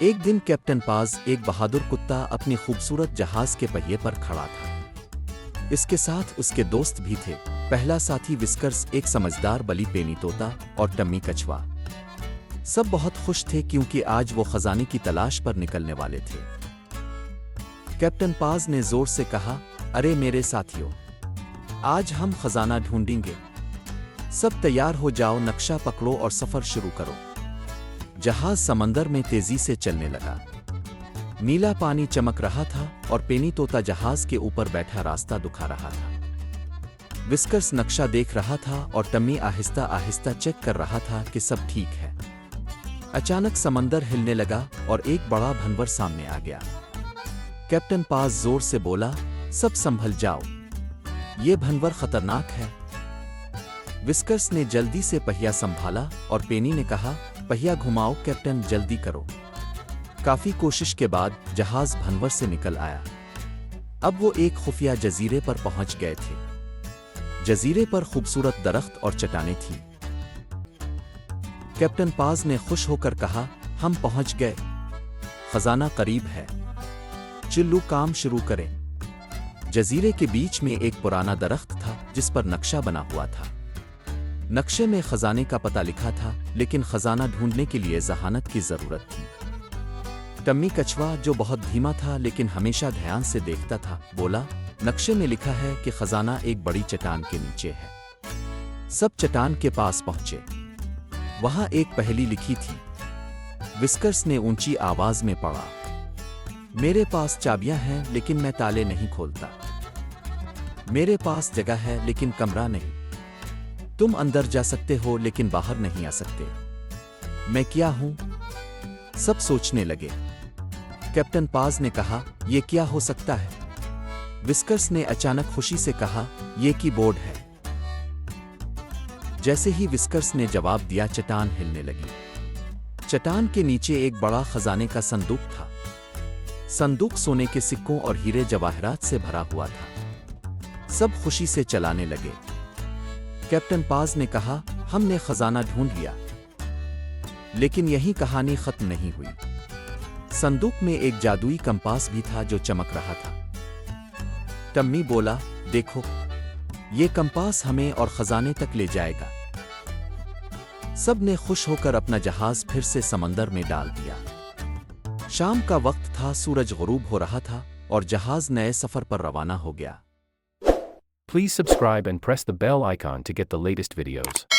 एक दिन कैप्टन पाज, एक बहादुर कुत्ता, अपनी खूबसूरत जहाज के पहिए पर खड़ा था। इसके साथ उसके दोस्त भी थे। पहला साथी विस्कर्स, एक समझदार बली पेनी तोता, और टम्मी कछुआ। सब बहुत खुश थे क्योंकि आज वो खजाने की तलाश पर निकलने वाले थे। कैप्टन पाज ने जोर से कहा, अरे मेरे साथियों, आज हम खजाना ढूंढेंगे। सब तैयार हो जाओ, नक्शा पकड़ो और सफर शुरू करो। जहाज समंदर में तेजी से चलने लगा। नीला पानी चमक रहा था और पेनी तोता जहाज के ऊपर बैठा रास्ता दिखा रहा था। विस्कर्स नक्शा देख रहा था और टम्मी आहिस्ता आहिस्ता चेक कर रहा था कि सब ठीक है। अचानक समंदर हिलने लगा और एक बड़ा भंवर सामने आ गया। कैप्टन पाज जोर से बोला, सब संभल जाओ, ये भंवर खतरनाक है। विस्कर्स ने जल्दी से पहिया संभाला और पेनी ने कहा, पहिया घुमाओ कैप्टन, जल्दी करो। काफी कोशिश के बाद जहाज भंवर से निकल आया। अब वो एक खुफिया जजीरे पर पहुंच गए थे। जजीरे पर खूबसूरत दरख्त और चट्टानें थीं। कैप्टन पाज ने खुश होकर कहा, हम पहुंच गए, खजाना करीब है, चिल्लू काम शुरू करें। जजीरे के बीच में एक पुराना दरख्त था जिस पर नक्शा बना हुआ था। नक्शे में खजाने का पता लिखा था, लेकिन खजाना ढूंढने के लिए जहानत की जरूरत थी। टम्मी कछुआ, जो बहुत धीमा था लेकिन हमेशा ध्यान से देखता था, बोला, नक्शे में लिखा है कि खजाना एक बड़ी चट्टान के नीचे है। सब चट्टान के पास पहुंचे। वहां एक पहेली लिखी थी। विस्कर्स ने ऊंची आवाज में पढ़ा, मेरे पास चाबियां हैं लेकिन मैं ताले नहीं खोलता। मेरे पास जगह है लेकिन कमरा नहीं। तुम अंदर जा सकते हो लेकिन बाहर नहीं आ सकते। मैं क्या हूं? सब सोचने लगे। कैप्टन पाज ने कहा, यह क्या हो सकता है? विस्कर्स ने अचानक खुशी से कहा, यह कीबोर्ड है। जैसे ही विस्कर्स ने जवाब दिया, चट्टान हिलने लगी। चट्टान के नीचे एक बड़ा खजाने का संदूक था। संदूक सोने के सिक्कों और हीरे जवाहरात से भरा हुआ था। सब खुशी से चलाने लगे। कैप्टन पाज ने कहा, हमने खजाना ढूंढ लिया। लेकिन यही कहानी खत्म नहीं हुई। संदूक में एक जादुई कंपास भी था जो चमक रहा था। टम्मी बोला, देखो, ये कंपास हमें और खजाने तक ले जाएगा। सब ने खुश होकर अपना जहाज फिर से समंदर में डाल दिया। शाम का वक्त था, सूरज गुरूब हो रहा था और जहाज नए सफर पर रवाना हो गया। Please subscribe and press the bell icon to get the latest videos.